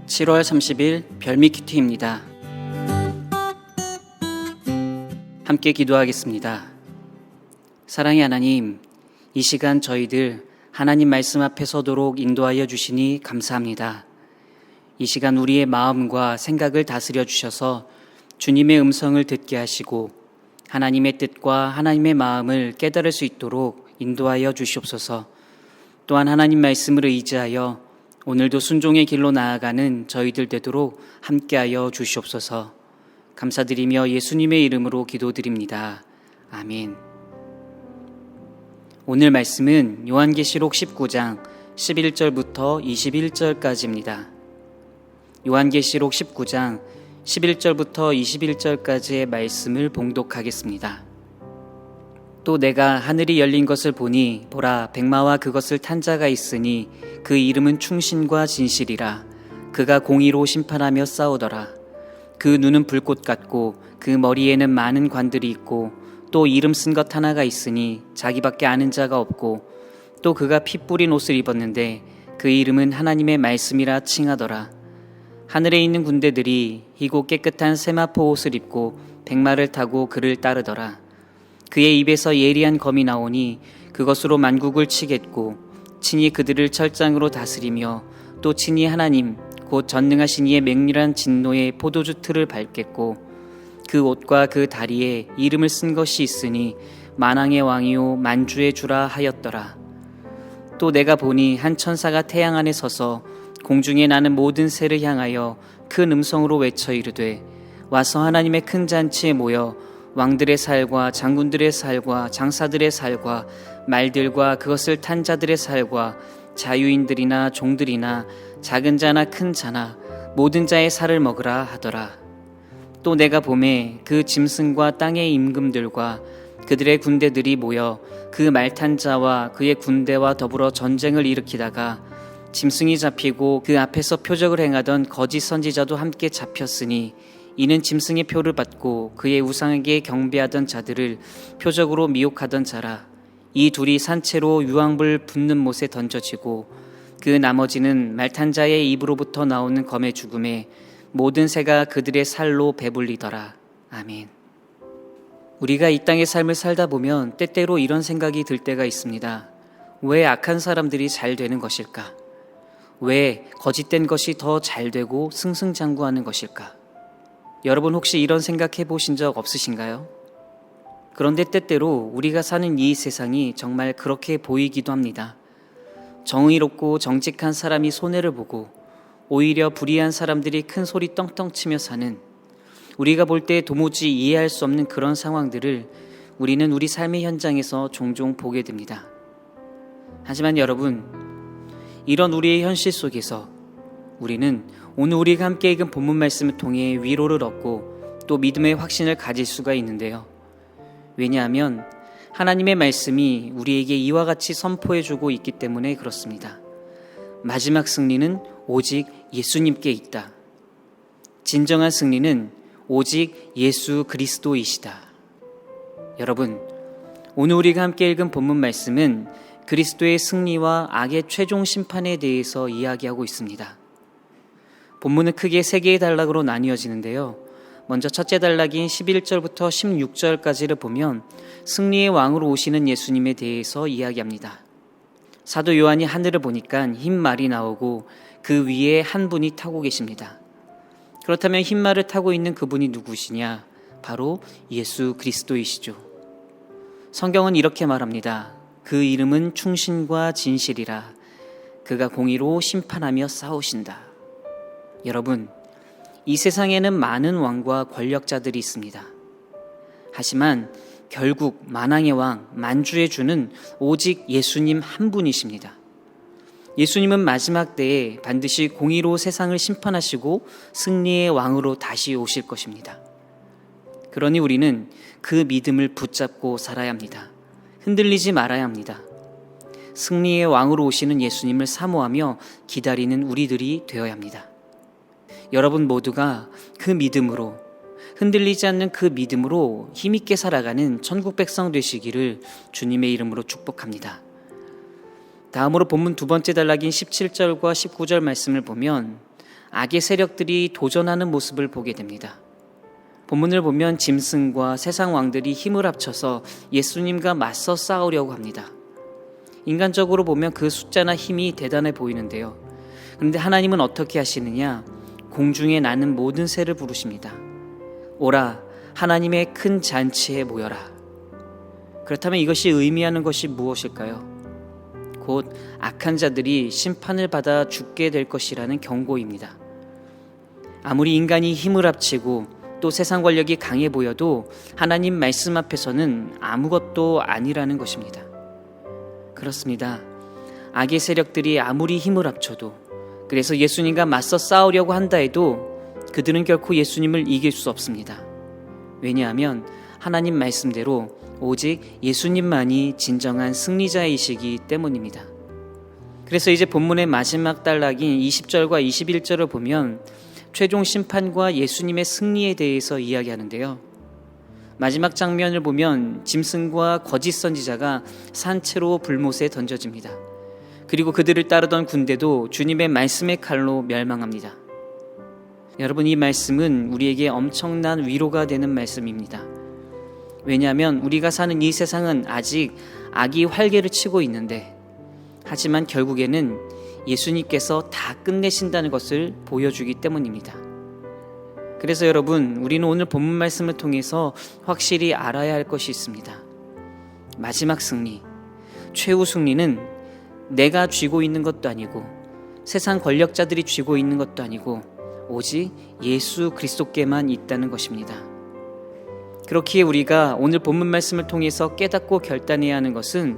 7월 30일 별미 큐티입니다. 함께 기도하겠습니다. 사랑의 하나님, 이 시간 저희들 하나님 말씀 앞에 서도록 인도하여 주시니 감사합니다. 이 시간 우리의 마음과 생각을 다스려 주셔서 주님의 음성을 듣게 하시고 하나님의 뜻과 하나님의 마음을 깨달을 수 있도록 인도하여 주시옵소서. 또한 하나님 말씀을 의지하여 오늘도 순종의 길로 나아가는 저희들 되도록 함께하여 주시옵소서. 감사드리며 예수님의 이름으로 기도드립니다. 아멘. 오늘 말씀은 요한계시록 19장 11절부터 21절까지입니다. 요한계시록 19장 11절부터 21절까지의 말씀을 봉독하겠습니다. 또 내가 하늘이 열린 것을 보니 보라 백마와 그것을 탄 자가 있으니 그 이름은 충신과 진실이라. 그가 공의로 심판하며 싸우더라. 그 눈은 불꽃 같고 그 머리에는 많은 관들이 있고 또 이름 쓴 것 하나가 있으니 자기밖에 아는 자가 없고 또 그가 피 뿌린 옷을 입었는데 그 이름은 하나님의 말씀이라 칭하더라. 하늘에 있는 군대들이 희고 깨끗한 세마포 옷을 입고 백마를 타고 그를 따르더라. 그의 입에서 예리한 검이 나오니 그것으로 만국을 치겠고 친히 그들을 철장으로 다스리며 또 친히 하나님 곧 전능하신 이의 맹렬한 진노의 포도주 틀을 밟겠고 그 옷과 그 다리에 이름을 쓴 것이 있으니 만왕의 왕이요 만주의 주라 하였더라. 또 내가 보니 한 천사가 태양 안에 서서 공중에 나는 모든 새를 향하여 큰 음성으로 외쳐 이르되 와서 하나님의 큰 잔치에 모여 왕들의 살과 장군들의 살과 장사들의 살과 말들과 그것을 탄 자들의 살과 자유인들이나 종들이나 작은 자나 큰 자나 모든 자의 살을 먹으라 하더라. 또 내가 보매 그 짐승과 땅의 임금들과 그들의 군대들이 모여 그 말탄 자와 그의 군대와 더불어 전쟁을 일으키다가 짐승이 잡히고 그 앞에서 표적을 행하던 거짓 선지자도 함께 잡혔으니 이는 짐승의 표를 받고 그의 우상에게 경배하던 자들을 표적으로 미혹하던 자라. 이 둘이 산채로 유황불 붙는 못에 던져지고 그 나머지는 말탄 자의 입으로부터 나오는 검의 죽음에 모든 새가 그들의 살로 배불리더라. 아멘. 우리가 이 땅의 삶을 살다 보면 때때로 이런 생각이 들 때가 있습니다. 왜 악한 사람들이 잘 되는 것일까? 왜 거짓된 것이 더 잘 되고 승승장구하는 것일까? 여러분 혹시 이런 생각해 보신 적 없으신가요? 그런데 때때로 우리가 사는 이 세상이 정말 그렇게 보이기도 합니다. 정의롭고 정직한 사람이 손해를 보고 오히려 불의한 사람들이 큰 소리 떵떵 치며 사는, 우리가 볼 때 도무지 이해할 수 없는 그런 상황들을 우리는 우리 삶의 현장에서 종종 보게 됩니다. 하지만 여러분, 이런 우리의 현실 속에서 우리는 오늘 우리가 함께 읽은 본문 말씀을 통해 위로를 얻고 또 믿음의 확신을 가질 수가 있는데요. 왜냐하면 하나님의 말씀이 우리에게 이와 같이 선포해주고 있기 때문에 그렇습니다. 마지막 승리는 오직 예수님께 있다. 진정한 승리는 오직 예수 그리스도이시다. 여러분, 오늘 우리가 함께 읽은 본문 말씀은 그리스도의 승리와 악의 최종 심판에 대해서 이야기하고 있습니다. 본문은 크게 세 개의 단락으로 나뉘어지는데요. 먼저 첫째 단락인 11절부터 16절까지를 보면 승리의 왕으로 오시는 예수님에 대해서 이야기합니다. 사도 요한이 하늘을 보니까 흰 말이 나오고 그 위에 한 분이 타고 계십니다. 그렇다면 흰 말을 타고 있는 그분이 누구시냐? 바로 예수 그리스도이시죠. 성경은 이렇게 말합니다. 그 이름은 충신과 진실이라. 그가 공의로 심판하며 싸우신다. 여러분, 이 세상에는 많은 왕과 권력자들이 있습니다. 하지만 결국 만왕의 왕, 만주의 주는 오직 예수님 한 분이십니다. 예수님은 마지막 때에 반드시 공의로 세상을 심판하시고 승리의 왕으로 다시 오실 것입니다. 그러니 우리는 그 믿음을 붙잡고 살아야 합니다. 흔들리지 말아야 합니다. 승리의 왕으로 오시는 예수님을 사모하며 기다리는 우리들이 되어야 합니다. 여러분 모두가 그 믿음으로, 흔들리지 않는 그 믿음으로 힘있게 살아가는 천국 백성 되시기를 주님의 이름으로 축복합니다. 다음으로 본문 두 번째 단락인 17절과 19절 말씀을 보면 악의 세력들이 도전하는 모습을 보게 됩니다. 본문을 보면 짐승과 세상 왕들이 힘을 합쳐서 예수님과 맞서 싸우려고 합니다. 인간적으로 보면 그 숫자나 힘이 대단해 보이는데요. 그런데 하나님은 어떻게 하시느냐? 공중에 나는 모든 새를 부르십니다. 오라, 하나님의 큰 잔치에 모여라. 그렇다면 이것이 의미하는 것이 무엇일까요? 곧 악한 자들이 심판을 받아 죽게 될 것이라는 경고입니다. 아무리 인간이 힘을 합치고 또 세상 권력이 강해 보여도 하나님 말씀 앞에서는 아무것도 아니라는 것입니다. 그렇습니다. 악의 세력들이 아무리 힘을 합쳐도, 그래서 예수님과 맞서 싸우려고 한다 해도 그들은 결코 예수님을 이길 수 없습니다. 왜냐하면 하나님 말씀대로 오직 예수님만이 진정한 승리자이시기 때문입니다. 그래서 이제 본문의 마지막 단락인 20절과 21절을 보면 최종 심판과 예수님의 승리에 대해서 이야기하는데요. 마지막 장면을 보면 짐승과 거짓 선지자가 산채로 불못에 던져집니다. 그리고 그들을 따르던 군대도 주님의 말씀의 칼로 멸망합니다. 여러분, 이 말씀은 우리에게 엄청난 위로가 되는 말씀입니다. 왜냐하면 우리가 사는 이 세상은 아직 악이 활개를 치고 있는데, 하지만 결국에는 예수님께서 다 끝내신다는 것을 보여주기 때문입니다. 그래서 여러분, 우리는 오늘 본문 말씀을 통해서 확실히 알아야 할 것이 있습니다. 마지막 승리, 최후 승리는 내가 쥐고 있는 것도 아니고 세상 권력자들이 쥐고 있는 것도 아니고 오직 예수 그리스도께만 있다는 것입니다. 그렇기에 우리가 오늘 본문 말씀을 통해서 깨닫고 결단해야 하는 것은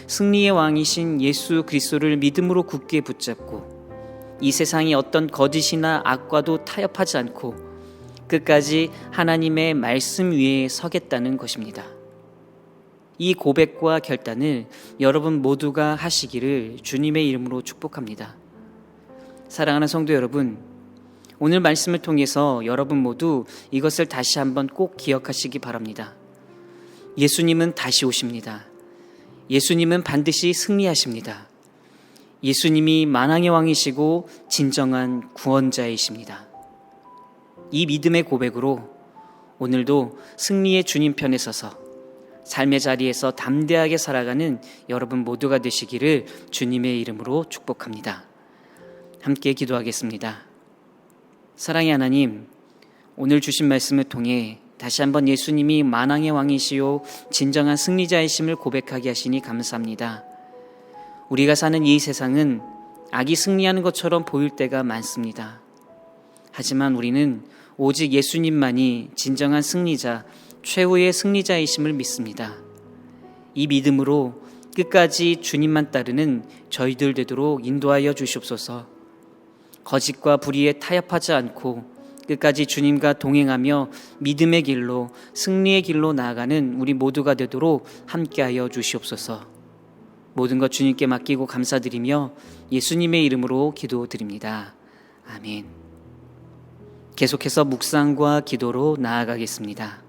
승리의 왕이신 예수 그리스도를 믿음으로 굳게 붙잡고 이 세상의 어떤 거짓이나 악과도 타협하지 않고 끝까지 하나님의 말씀 위에 서겠다는 것입니다. 이 고백과 결단을 여러분 모두가 하시기를 주님의 이름으로 축복합니다. 사랑하는 성도 여러분, 오늘 말씀을 통해서 여러분 모두 이것을 다시 한번 꼭 기억하시기 바랍니다. 예수님은 다시 오십니다. 예수님은 반드시 승리하십니다. 예수님이 만왕의 왕이시고 진정한 구원자이십니다. 이 믿음의 고백으로 오늘도 승리의 주님 편에 서서 삶의 자리에서 담대하게 살아가는 여러분 모두가 되시기를 주님의 이름으로 축복합니다. 함께 기도하겠습니다. 사랑의 하나님, 오늘 주신 말씀을 통해 다시 한번 예수님이 만왕의 왕이시요 진정한 승리자이심을 고백하게 하시니 감사합니다. 우리가 사는 이 세상은 악이 승리하는 것처럼 보일 때가 많습니다. 하지만 우리는 오직 예수님만이 진정한 승리자, 최후의 승리자이심을 믿습니다. 이 믿음으로 끝까지 주님만 따르는 저희들 되도록 인도하여 주시옵소서. 거짓과 불의에 타협하지 않고 끝까지 주님과 동행하며 믿음의 길로, 승리의 길로 나아가는 우리 모두가 되도록 함께하여 주시옵소서. 모든 것 주님께 맡기고 감사드리며 예수님의 이름으로 기도드립니다. 아멘. 계속해서 묵상과 기도로 나아가겠습니다.